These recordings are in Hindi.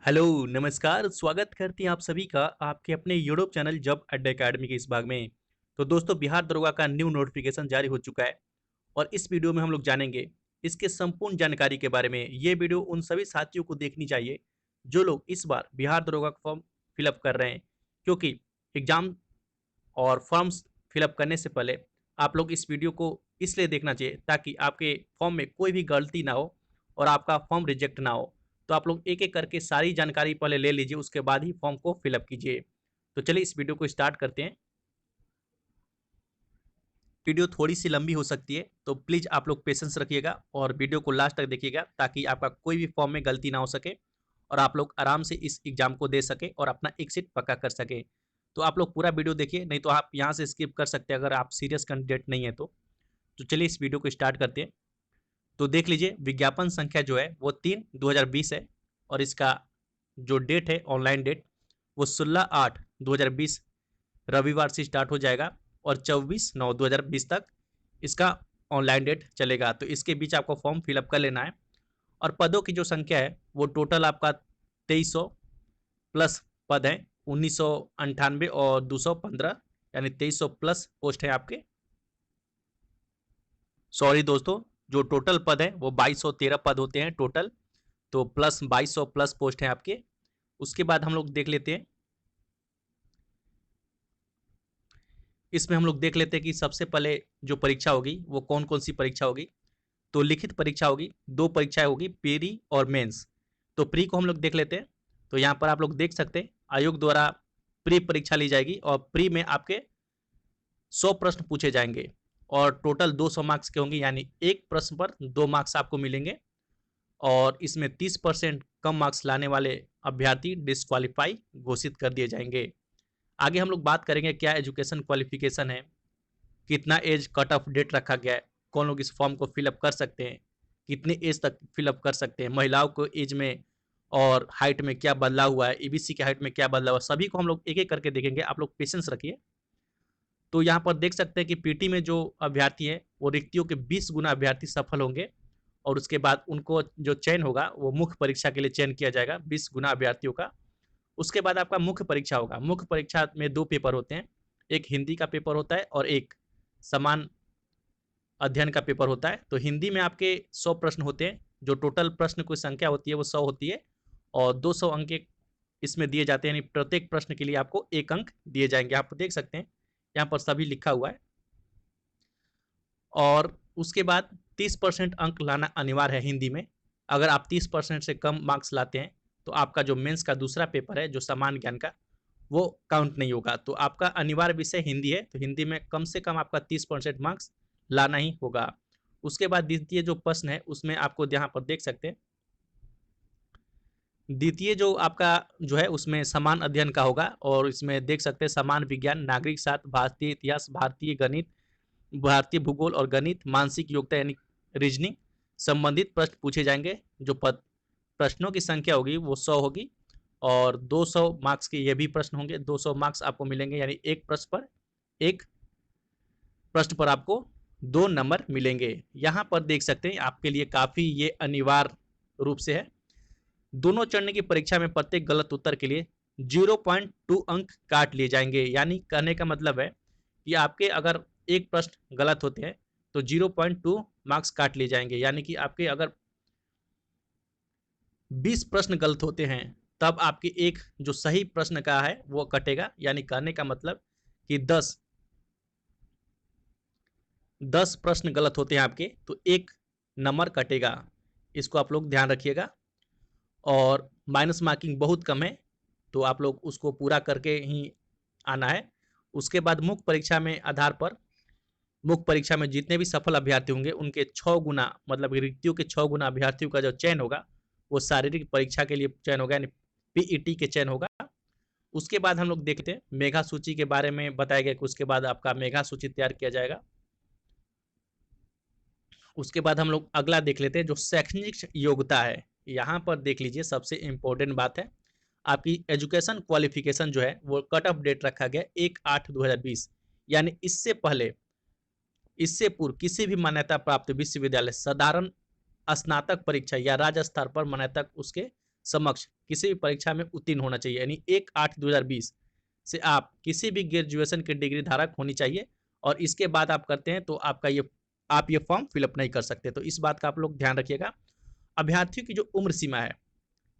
हेलो, नमस्कार, स्वागत करते हैं आप सभी का आपके अपने यूट्यूब चैनल जॉब अड्डा अकेडमी के इस भाग में। तो दोस्तों बिहार दरोगा का न्यू नोटिफिकेशन जारी हो चुका है और इस वीडियो में हम लोग जानेंगे इसके संपूर्ण जानकारी के बारे में। ये वीडियो उन सभी साथियों को देखनी चाहिए जो लोग इस बार बिहार दरोगा का फॉर्म फिलअप कर रहे हैं, क्योंकि एग्जाम और फॉर्म्स फिलअप करने से पहले आप लोग इस वीडियो को इसलिए देखना चाहिए ताकि आपके फॉर्म में कोई भी गलती ना हो और आपका फॉर्म रिजेक्ट ना हो। तो आप लोग एक एक करके सारी जानकारी पहले ले लीजिए, उसके बाद ही फॉर्म को फिलअप कीजिए। तो चलिए इस वीडियो को स्टार्ट करते हैं। वीडियो थोड़ी सी लंबी हो सकती है, तो प्लीज़ आप लोग पेशेंस रखिएगा और वीडियो को लास्ट तक देखिएगा ताकि आपका कोई भी फॉर्म में गलती ना हो सके और आप लोग आराम से इस एग्जाम को दे सके और अपना एक सीट पक्का कर सके। तो आप लोग पूरा वीडियो देखिए, नहीं तो आप यहाँ से स्किप कर सकते हैं अगर आप सीरियस कैंडिडेट नहीं है तो चलिए इस वीडियो को स्टार्ट करते हैं। तो देख लीजिए, विज्ञापन संख्या जो है वो 3/2020 है और इसका जो डेट है, ऑनलाइन डेट, वो 16/8/2020 रविवार से स्टार्ट हो जाएगा और 24/9/2020 तक इसका ऑनलाइन डेट चलेगा। तो इसके बीच आपको फॉर्म फिलअप कर लेना है। और पदों की जो संख्या है वो टोटल आपका 2300 प्लस पद है, 1998 और 215, यानी 2300 प्लस पोस्ट है आपके। सॉरी दोस्तों, जो टोटल पद है वो 2213 पद होते हैं टोटल, तो प्लस 2200 प्लस पोस्ट है आपके। उसके बाद हम लोग देख लेते हैं, इसमें हम लोग देख लेते हैं कि सबसे पहले जो परीक्षा होगी वो कौन कौन सी परीक्षा होगी। तो लिखित परीक्षा होगी, दो परीक्षाएं होगी, प्री और मेंस। तो प्री को हम लोग देख लेते हैं। तो यहाँ पर आप लोग देख सकते हैं आयोग द्वारा प्री परीक्षा ली जाएगी और प्री में आपके 100 प्रश्न पूछे जाएंगे और टोटल 200 मार्क्स के होंगे, यानी एक प्रश्न पर 2 मार्क्स आपको मिलेंगे और इसमें 30% कम मार्क्स लाने वाले अभ्यर्थी डिस्क्वालीफाई घोषित कर दिए जाएंगे। आगे हम लोग बात करेंगे क्या एजुकेशन क्वालिफिकेशन है, कितना एज कट ऑफ डेट रखा गया है, कौन लोग इस फॉर्म को फिलअप कर सकते हैं, कितने एज तक फिलअप कर सकते हैं, महिलाओं को एज में और हाइट में क्या बदलाव हुआ है, ईबीसी के हाइट में क्या बदलाव हुआ है, सभी को हम लोग एक एक करके देखेंगे। आप लोग पेशेंस रखिए। तो यहाँ पर देख सकते हैं कि पीटी में जो अभ्यर्थी है वो रिक्तियों के 20 गुना अभ्यर्थी सफल होंगे और उसके बाद उनको जो चयन होगा वो मुख्य परीक्षा के लिए चयन किया जाएगा 20 गुना अभ्यर्थियों का। उसके बाद आपका मुख्य परीक्षा होगा। मुख्य परीक्षा में दो पेपर होते हैं, एक हिंदी का पेपर होता है और एक समान अध्ययन का पेपर होता है। तो हिंदी में आपके 100 प्रश्न होते हैं, जो टोटल प्रश्न की संख्या होती है वो 100 होती है और 200 अंक इसमें दिए जाते हैं, यानी प्रत्येक प्रश्न के लिए आपको 1 अंक दिए जाएंगे। आप देख सकते हैं यहाँ पर सभी लिखा हुआ है। और उसके बाद 30% अंक लाना अनिवार्य है हिंदी में। अगर आप 30% से कम मार्क्स लाते हैं तो आपका जो मेंस का दूसरा पेपर है जो सामान्य ज्ञान का, वो काउंट नहीं होगा। तो आपका अनिवार्य विषय हिंदी है, तो हिंदी में कम से कम आपका 30% मार्क्स लाना ही होगा। उसके बाद द्वितीय जो प्रश्न है उसमें आपको यहाँ पर देख सकते हैं, द्वितीय जो आपका जो है उसमें समान अध्ययन का होगा और इसमें देख सकते हैं समान विज्ञान, नागरिक शास्त्र, भारतीय इतिहास, भारतीय गणित, भारतीय भूगोल और गणित, मानसिक योग्यता यानी रीजनिंग संबंधित प्रश्न पूछे जाएंगे। जो प्रश्नों की संख्या होगी वो 100 होगी और 200 मार्क्स के ये भी प्रश्न होंगे। 200 मार्क्स आपको मिलेंगे, यानी एक प्रश्न पर आपको 2 नंबर मिलेंगे। यहाँ पर देख सकते हैं आपके लिए काफ़ी ये अनिवार्य रूप से है। दोनों चरण की परीक्षा में प्रत्येक गलत उत्तर के लिए 0.2 अंक काट लिए जाएंगे। यानी कहने का मतलब है कि आपके अगर एक प्रश्न गलत होते हैं तो 0.2 मार्क्स काट लिए जाएंगे, यानी कि आपके अगर 20 प्रश्न गलत होते हैं तब आपके एक जो सही प्रश्न का है वो कटेगा। यानी कहने का मतलब कि 10 प्रश्न गलत होते हैं आपके तो एक नंबर कटेगा। इसको आप लोग ध्यान रखिएगा। और माइनस मार्किंग बहुत कम है, तो आप लोग उसको पूरा करके ही आना है। उसके बाद मुख्य परीक्षा में आधार पर, मुख्य परीक्षा में जितने भी सफल अभ्यर्थी होंगे उनके 6 गुना, मतलब रिक्तियों के 6 गुना अभ्यर्थियों का जो चयन होगा वो शारीरिक परीक्षा के लिए चयन होगा, यानी पीईटी के चयन होगा। उसके बाद हम लोग देखते हैं मेधा सूची के बारे में बताया गया कि उसके बाद आपका मेधा सूची तैयार किया जाएगा। उसके बाद हम लोग अगला देख लेते हैं जो शैक्षणिक योग्यता है। यहाँ पर देख लीजिए सबसे इंपॉर्टेंट बात है, आपकी एजुकेशन क्वालिफिकेशन जो है वो कट ऑफ डेट रखा गया 1/8/2020, यानी इससे पूर्व किसी भी मान्यता प्राप्त विश्वविद्यालय साधारण स्नातक परीक्षा या राज्य स्तर पर मान्यता उसके समक्ष किसी भी परीक्षा में उत्तीर्ण होना चाहिए, यानी 1/8/2020 से आप किसी भी ग्रेजुएशन की डिग्री धारक होनी चाहिए, और इसके बाद आप करते हैं तो आप ये फॉर्म फिलअप नहीं कर सकते। तो इस बात का आप लोग ध्यान रखिएगा। अभ्यर्थियों की जो उम्र सीमा है,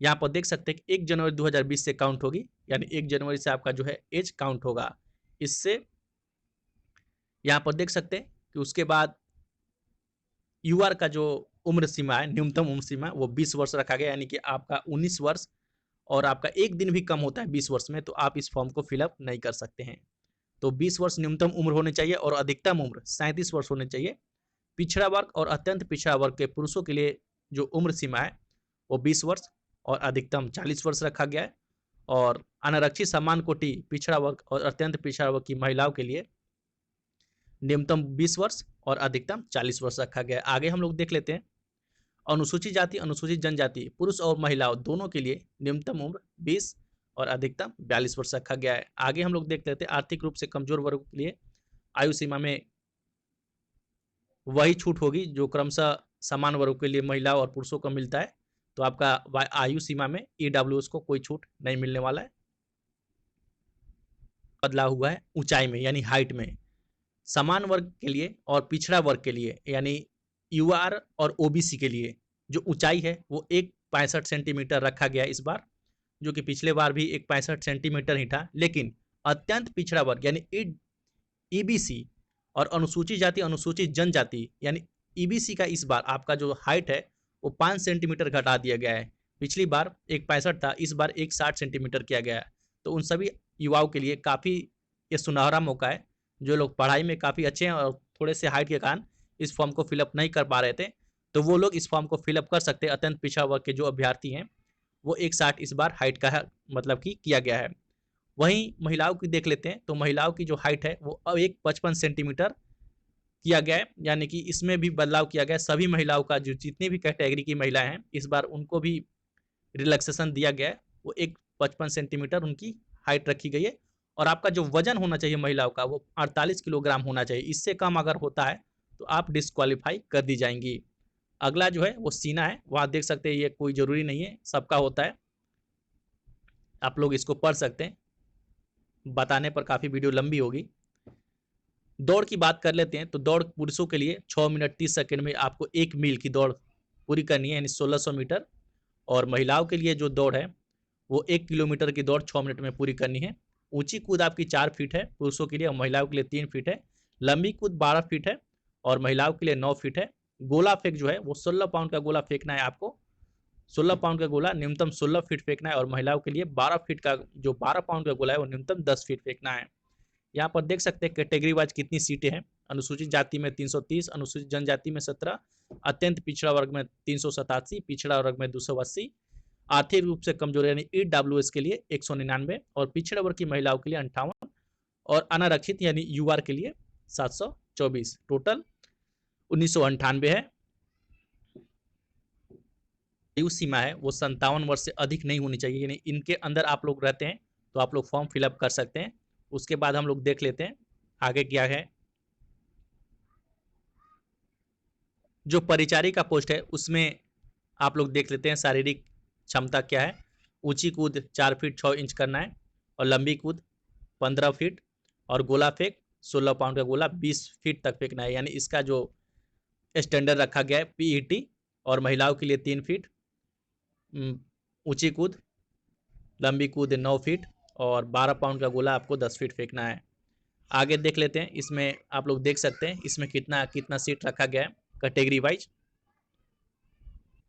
यहाँ पर देख सकते हैं कि 1 जनवरी 2020 से काउंट होगी, यानी 1 जनवरी से आपका जो है एज काउंट होगा। इससे यहाँ पर देख सकते हैं कि उसके बाद यूआर का जो उम्र सीमा है, न्यूनतम उम्र सीमा, वो 20 वर्ष रखा गया, यानी कि आपका 19 वर्ष और आपका एक दिन भी कम होता है 20 वर्ष में, तो आप इस फॉर्म को फिलअप नहीं कर सकते हैं। तो 20 वर्ष न्यूनतम उम्र होनी चाहिए और अधिकतम उम्र 37 वर्ष होनी चाहिए। पिछड़ा वर्ग और अत्यंत पिछड़ा वर्ग के पुरुषों के लिए जो उम्र सीमा है वो 20 वर्ष और अधिकतम 40 वर्ष रखा गया है, और अनारक्षित समान कोटि पिछड़ा वर्ग और अत्यंत पिछड़ा वर्ग की महिलाओं के लिए न्यूनतम 20 वर्ष और अधिकतम 40 वर्ष रखा गया है। आगे हम लोग देख लेते हैं अनुसूचित जाति अनुसूचित जनजाति पुरुष और महिलाओं दोनों के लिए न्यूनतम उम्र 20 और अधिकतम 42 वर्ष रखा गया है। आगे हम लोग देख लेते हैं आर्थिक रूप से कमजोर वर्ग के लिए आयु सीमा में वही छूट होगी जो क्रमशः समान वर्ग के लिए महिलाओं और पुरुषों को मिलता है। तो आपका आयु सीमा में ईडब्ल्यूएस को कोई छूट नहीं मिलने वाला है। बदलाव हुआ है ऊंचाई में, यानी हाइट में। समान वर्ग के लिए और पिछड़ा वर्ग के लिए, यानी यूआर और ओबीसी के लिए जो ऊंचाई है वो 1.65 सेंटीमीटर रखा गया इस बार, जो कि पिछले बार भी 1.65 सेंटीमीटर ही था। लेकिन अत्यंत पिछड़ा वर्ग यानी ईबीसी और अनुसूचित जाति अनुसूचित जनजाति यानी ईबीसी का इस बार आपका जो हाइट है वो 5 सेंटीमीटर घटा दिया गया है। पिछली बार 1.65 था, इस बार 1.60 सेंटीमीटर किया गया है। तो उन सभी युवाओं के लिए काफ़ी ये सुनहरा मौका है, जो लोग पढ़ाई में काफ़ी अच्छे हैं और थोड़े से हाइट के कारण इस फॉर्म को फिलअप नहीं कर पा रहे थे, तो वो लोग इस फॉर्म को फिलअप कर सकते हैं। अत्यंत पिछड़ा वर्ग के जो अभ्यर्थी हैं वो 1.60 इस बार हाइट का है, मतलब कि किया गया है। वहीं महिलाओं की देख लेते हैं, तो महिलाओं की जो हाइट है वो अब 1.55 सेंटीमीटर किया गया है, यानी कि इसमें भी बदलाव किया गया है। सभी महिलाओं का जो जितनी भी कैटेगरी की महिलाएं हैं इस बार उनको भी रिलैक्सेशन दिया गया है। वो 1.55 सेंटीमीटर उनकी हाइट रखी गई है, और आपका जो वजन होना चाहिए महिलाओं का वो 48 किलोग्राम होना चाहिए। इससे कम अगर होता है तो आप डिस्क्वालीफाई कर दी जाएंगी। अगला जो है वो सीना है, वहाँ देख सकते हैं, ये कोई ज़रूरी नहीं है, सबका होता है, आप लोग इसको पढ़ सकते हैं, बताने पर काफ़ी वीडियो लंबी होगी। दौड़ की बात कर लेते हैं, तो दौड़ पुरुषों के लिए 6 मिनट 30 सेकंड में आपको 1 मील की दौड़ पूरी करनी है, यानी 1600 मीटर, और महिलाओं के लिए जो दौड़ है वो 1 किलोमीटर की दौड़ 6 मिनट में पूरी करनी है। ऊंची कूद आपकी 4 फीट है पुरुषों के लिए, और महिलाओं के लिए 3 फीट है। लंबी कूद 12 फीट है और महिलाओं के लिए 9 फीट है। गोला फेंक जो है वो 16 पाउंड का गोला फेंकना है आपको, 16 पाउंड का गोला न्यूनतम 16 फीट फेंकना है, और महिलाओं के लिए 12 फीट का जो 12 पाउंड का गोला है वो न्यूनतम 10 फीट फेंकना है। यहाँ पर देख सकते हैं कैटेगरी वाइज कितनी सीटें हैं। अनुसूचित जाति में 330, अनुसूचित जनजाति में 17, अत्यंत पिछड़ा वर्ग में 387, पिछड़ा वर्ग में 280, आर्थिक रूप से कमजोर यानी ईडब्ल्यूएस के लिए 199, और पिछड़ा वर्ग की महिलाओं के लिए 58, और अनारक्षित यानी यूआर के लिए 724। टोटल 1998 है। आयु सीमा है वो 57 वर्ष से अधिक नहीं होनी चाहिए, यानी इनके अंदर आप लोग रहते हैं तो आप लोग फॉर्म फिलअप कर सकते हैं। उसके बाद हम लोग देख लेते हैं आगे क्या है। जो परिचारी का पोस्ट है उसमें आप लोग देख लेते हैं शारीरिक क्षमता क्या है। ऊंची कूद 4 फीट 6 इंच करना है, और लंबी कूद 15 फीट, और गोला फेंक 16 पाउंड का गोला 20 फीट तक फेंकना है, यानी इसका जो स्टैंडर्ड रखा गया है पीईटी, और महिलाओं के लिए 3 फीट, ऊंची कूद लंबी कूद 9 फीट, और 12 पाउंड का गोला आपको 10 फीट फेंकना है। आगे देख लेते हैं, इसमें आप लोग देख सकते हैं इसमें कितना कितना सीट रखा गया है कैटेगरी वाइज।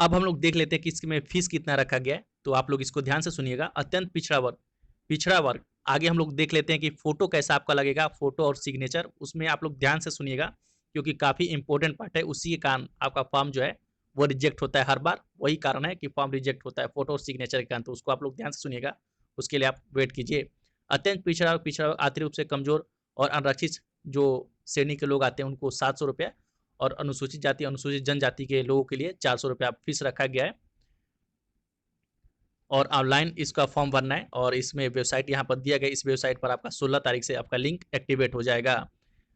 अब हम लोग देख लेते हैं कि इसमें फीस कितना रखा गया है, तो आप लोग इसको ध्यान से सुनिएगा। अत्यंत पिछड़ा वर्ग आगे हम लोग देख लेते हैं कि फोटो कैसा आपका लगेगा, फोटो और सिग्नेचर, उसमें आप लोग ध्यान से सुनिएगा क्योंकि काफ़ी इंपॉर्टेंट पार्ट है। उसी के कारण आपका फॉर्म जो है वो रिजेक्ट होता है हर बार, वही कारण है कि फॉर्म रिजेक्ट होता है फोटो और सिग्नेचर के कारण, तो उसको आप लोग ध्यान से सुनिएगा, उसके लिए आप वेट कीजिए। अत्यंत पिछड़ा आर्थिक रूप से कमजोर और अनारक्षित जो श्रेणी के लोग आते हैं उनको 700 रुपया, और अनुसूचित जाति अनुसूचित जनजाति के लोगों के लिए 400 रुपया फीस रखा गया है, और ऑनलाइन इसका फॉर्म भरना है। और इसमें वेबसाइट यहाँ पर दिया गया, इस वेबसाइट पर आपका 16 तारीख से आपका लिंक एक्टिवेट हो जाएगा।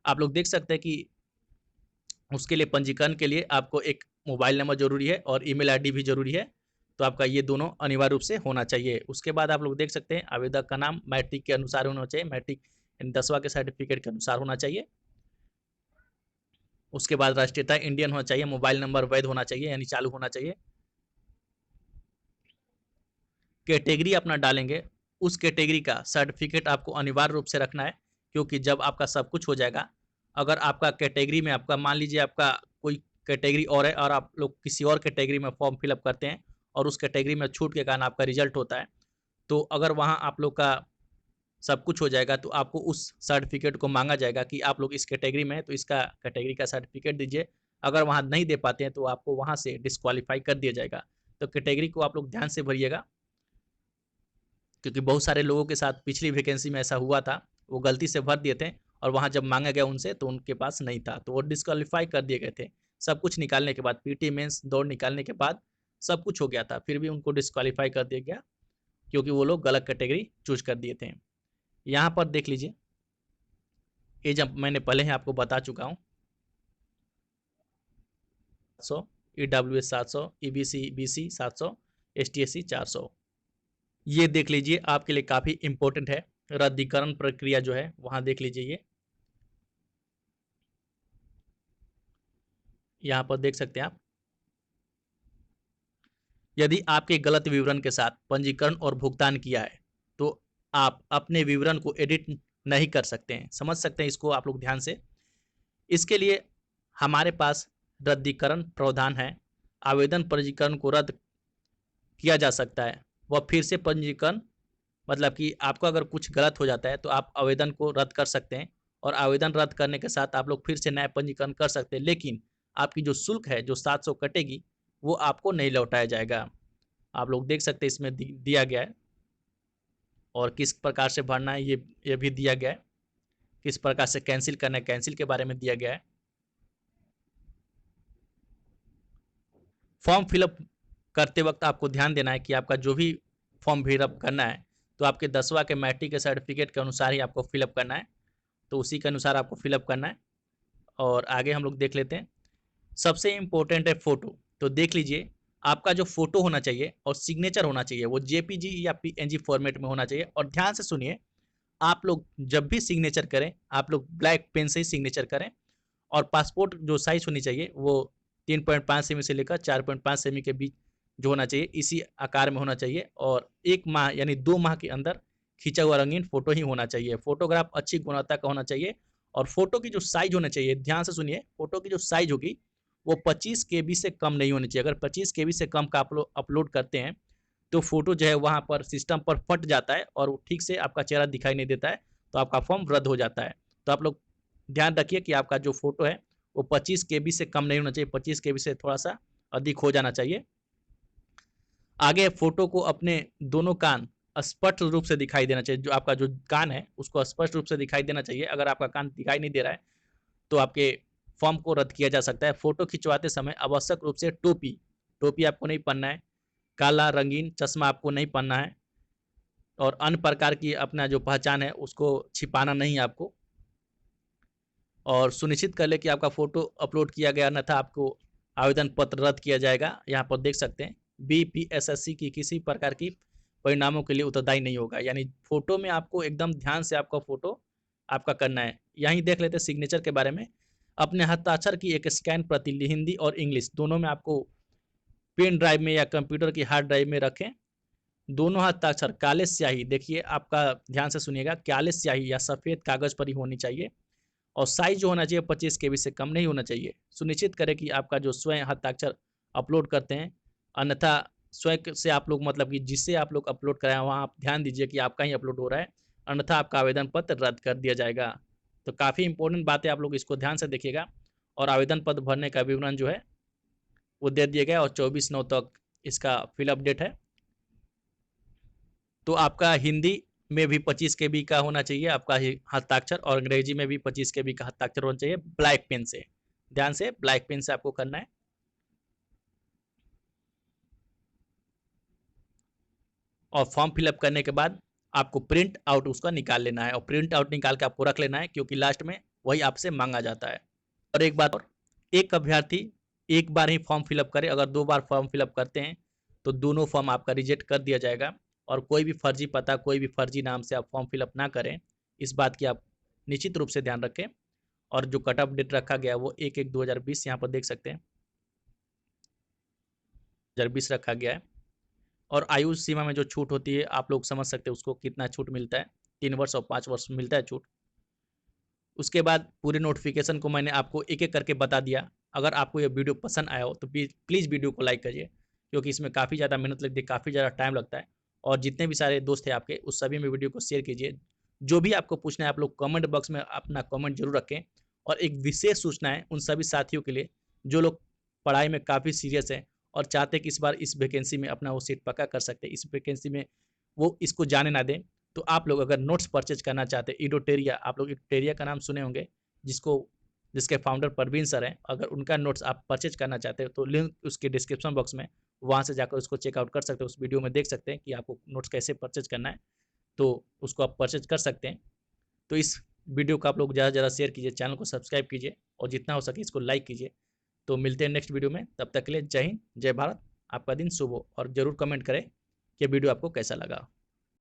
आप लोग देख सकते हैं कि उसके लिए पंजीकरण के लिए आपको एक मोबाइल नंबर जरूरी है और ईमेल आईडी भी जरूरी है। तो आपका ये दोनों अनिवार्य रूप से होना चाहिए। उसके बाद आप लोग देख सकते हैं आवेदक का नाम मैट्रिक के अनुसार होना चाहिए, मैट्रिक 10वां के सर्टिफिकेट के अनुसार होना चाहिए। उसके बाद राष्ट्रीयता इंडियन होना चाहिए, मोबाइल नंबर वैध होना चाहिए यानी चालू होना चाहिए। कैटेगरी अपना डालेंगे, उस कैटेगरी का सर्टिफिकेट आपको अनिवार्य रूप से रखना है, क्योंकि जब आपका सब कुछ हो जाएगा, अगर आपका कैटेगरी में आपका मान लीजिए आपका कोई कैटेगरी और है और आप लोग किसी और कैटेगरी में फॉर्म फिलअप करते हैं और उस कैटेगरी में छूट के कारण आपका रिजल्ट होता है, तो अगर वहाँ आप लोग का सब कुछ हो जाएगा तो आपको उस सर्टिफिकेट को मांगा जाएगा कि आप लोग इस कैटेगरी में है तो इसका कैटेगरी का सर्टिफिकेट दीजिए। अगर वहाँ नहीं दे पाते हैं तो आपको वहाँ से डिस्क्वालीफाई कर दिया जाएगा। तो कैटेगरी को आप लोग ध्यान से भरिएगा, क्योंकि बहुत सारे लोगों के साथ पिछली वैकेंसी में ऐसा हुआ था, वो गलती से भर दिए थे और वहाँ जब मांगा गया उनसे तो उनके पास नहीं था, तो वो डिस्क्वालीफाई कर दिए गए थे। सब कुछ निकालने के बाद, पीटी मेंस दौड़ निकालने के बाद सब कुछ हो गया था, फिर भी उनको डिस्क्वालीफाई कर दिया गया क्योंकि वो लोग गलत कैटेगरी चूज कर दिए थे। यहाँ पर देख लीजिए, ये जब मैंने पहले ही आपको बता चुका हूँ, 700, EWS 700, EBC BC 700, STSC 400। ये देख लीजिए, आपके लिए काफ़ी इंपॉर्टेंट है। रद्दीकरण प्रक्रिया जो है वहाँ देख लीजिए, ये यहाँ पर देख सकते हैं आप। यदि आपके गलत विवरण के साथ पंजीकरण और भुगतान किया है तो आप अपने विवरण को एडिट नहीं कर सकते हैं। समझ सकते हैं इसको आप लोग ध्यान से। इसके लिए हमारे पास रद्दीकरण प्रावधान है। आवेदन पंजीकरण को रद्द किया जा सकता है, वह फिर से पंजीकरण, मतलब कि आपको अगर कुछ गलत हो जाता है तो आप आवेदन को रद्द कर सकते हैं और आवेदन रद्द करने के साथ आप लोग फिर से नया पंजीकरण कर सकते हैं, लेकिन आपकी जो शुल्क है जो 700 कटेगी वो आपको नहीं लौटाया जाएगा। आप लोग देख सकते हैं इसमें दिया गया है और किस प्रकार से भरना है ये भी दिया गया है, किस प्रकार से कैंसिल करना है कैंसिल के बारे में दिया गया है। फॉर्म फिलअप करते वक्त आपको ध्यान देना है कि आपका जो भी फॉर्म फिलअप करना है तो आपके 10वां के मैट्रिक के सर्टिफिकेट के अनुसार ही आपको फिलअप करना है, तो उसी के अनुसार आपको फिलअप करना है। और आगे हम लोग देख लेते हैं। सबसे इम्पोर्टेंट है फोटो। तो देख लीजिए, आपका जो फोटो होना चाहिए और सिग्नेचर होना चाहिए वो जेपीजी या पीएनजी फॉर्मेट में होना चाहिए। और ध्यान से सुनिए, आप लोग जब भी सिग्नेचर करें आप लोग ब्लैक पेन से ही सिग्नेचर करें। और पासपोर्ट जो साइज होनी चाहिए वो 3.5 सेमी से लेकर 4.5 सेमी के बीच जो होना चाहिए इसी आकार में होना चाहिए। और 1 माह यानी 2 माह के अंदर खींचा हुआ रंगीन फोटो ही होना चाहिए। फोटोग्राफ अच्छी गुणवत्ता का होना चाहिए और फोटो की जो साइज होना चाहिए, ध्यान से सुनिए, फोटो की जो साइज होगी वो 25 केबी से कम नहीं होनी चाहिए। अगर 25 केबी से कम का आप अपलोड करते हैं तो फोटो जो है वहाँ पर सिस्टम पर फट जाता है और ठीक से आपका चेहरा दिखाई नहीं देता है, तो आपका फॉर्म रद्द हो जाता है। तो आप लोग ध्यान रखिए कि आपका जो फोटो है वो 25 केबी से कम नहीं होना चाहिए, 25 केबी से थोड़ा सा अधिक हो जाना चाहिए। आगे फोटो को अपने दोनों कान स्पष्ट रूप से दिखाई देना चाहिए। जो आपका जो कान है उसको स्पष्ट रूप से दिखाई देना चाहिए। अगर आपका कान दिखाई नहीं दे रहा है तो आपके फॉर्म को रद्द किया जा सकता है। फोटो खिंचवाते समय आवश्यक रूप से टोपी आपको नहीं पहनना है, काला रंगीन चश्मा आपको नहीं पहनना है और अन्य प्रकार की अपना जो पहचान है उसको छिपाना नहीं आपको। और सुनिश्चित कर ले कि आपका फोटो अपलोड किया गया, अन्यथा आपको आवेदन पत्र रद्द किया जाएगा। यहाँ पर देख सकते हैं बीपीएसएससी की किसी प्रकार की परिणामों के लिए उत्तरदायी नहीं होगा। यानी फोटो में आपको एकदम ध्यान से आपका फोटो आपका करना है। यहीं देख लेते हैं सिग्नेचर के बारे में। अपने हस्ताक्षर की एक स्कैन प्रति हिंदी और इंग्लिश दोनों में आपको पेन ड्राइव में या कंप्यूटर की हार्ड ड्राइव में रखें। दोनों हस्ताक्षर काले स्याही, देखिए आपका ध्यान से सुनिएगा, काले स्याही या सफ़ेद कागज पर ही होनी चाहिए और साइज जो होना चाहिए 25 केबी से कम नहीं होना चाहिए। सुनिश्चित करें कि आपका जो स्वयं हस्ताक्षर अपलोड करते हैं, अन्यथा स्वयं से आप लोग मतलब कि जिससे आप लोग अपलोड कराएं वहाँ आप ध्यान दीजिए कि आपका ही अपलोड हो रहा है, अन्यथा आपका आवेदन पत्र रद्द कर दिया जाएगा। तो काफ़ी इंपॉर्टेंट बात है, आप लोग इसको ध्यान से देखिएगा। और आवेदन पत्र भरने का विवरण जो है वो दे दिया गया और 24/9 तक इसका फिलअप डेट है। तो आपका हिंदी में भी 25 केबी का होना चाहिए आपका हस्ताक्षर और अंग्रेजी में भी 25 केबी का हस्ताक्षर होना चाहिए ब्लैक पेन से। ध्यान से ब्लैक पेन से आपको करना है। और फॉर्म फिलअप करने के बाद आपको प्रिंट आउट उसका निकाल लेना है और प्रिंट आउट निकाल के आपको रख लेना है, क्योंकि लास्ट में वही आपसे मांगा जाता है। और एक बात और, एक अभ्यर्थी एक बार ही फॉर्म फिलअप करे, अगर 2 बार फॉर्म फिलअप करते हैं तो दोनों फॉर्म आपका रिजेक्ट कर दिया जाएगा। और कोई भी फर्जी पता, कोई भी फर्जी नाम से आप फॉर्म फिलअप ना करें, इस बात की आप निश्चित रूप से ध्यान रखें। और जो कट ऑफ डेट रखा गया वो 1/1/2020 यहाँ पर देख सकते हैं, 2020 रखा गया है। और आयु सीमा में जो छूट होती है आप लोग समझ सकते हैं उसको कितना छूट मिलता है, 3 वर्ष और 5 वर्ष मिलता है छूट। उसके बाद पूरे नोटिफिकेशन को मैंने आपको एक एक करके बता दिया। अगर आपको ये वीडियो पसंद आया हो तो प्लीज़ वीडियो को लाइक करिए, क्योंकि इसमें काफ़ी ज़्यादा मेहनत लगती है, काफ़ी ज़्यादा टाइम लगता है। और जितने भी सारे दोस्त हैं आपके, उस सभी में वीडियो को शेयर कीजिए। जो भी आपको पूछना है आप लोग कमेंट बॉक्स में अपना कमेंट जरूर रखें। और एक विशेष सूचना है उन सभी साथियों के लिए जो लोग पढ़ाई में काफ़ी सीरियस हैं और चाहते हैं कि इस बार इस वैकेंसी में अपना वो सीट पक्का कर सकते हैं, इस वैकेंसी में वो इसको जाने ना दें। तो आप लोग अगर नोट्स परचेज करना चाहते हैं, इडोटेरिया, आप लोग इडोटेरिया का नाम सुने होंगे, जिसके फाउंडर परवीन सर हैं। अगर उनका नोट्स आप परचेज करना चाहते हो तो लिंक उसके डिस्क्रिप्शन बॉक्स में, वहाँ से जाकर उसको चेकआउट कर सकते हो। उस वीडियो में देख सकते हैं कि आपको नोट्स कैसे परचेज करना है, तो उसको आप परचेज कर सकते हैं। तो इस वीडियो को आप लोग ज़्यादा से ज़्यादा शेयर कीजिए, चैनल को सब्सक्राइब कीजिए और जितना हो सके इसको लाइक कीजिए। तो मिलते हैं नेक्स्ट वीडियो में, तब तक के लिए जय हिंद, जय भारत। आपका दिन शुभ हो और ज़रूर कमेंट करें कि वीडियो आपको कैसा लगा।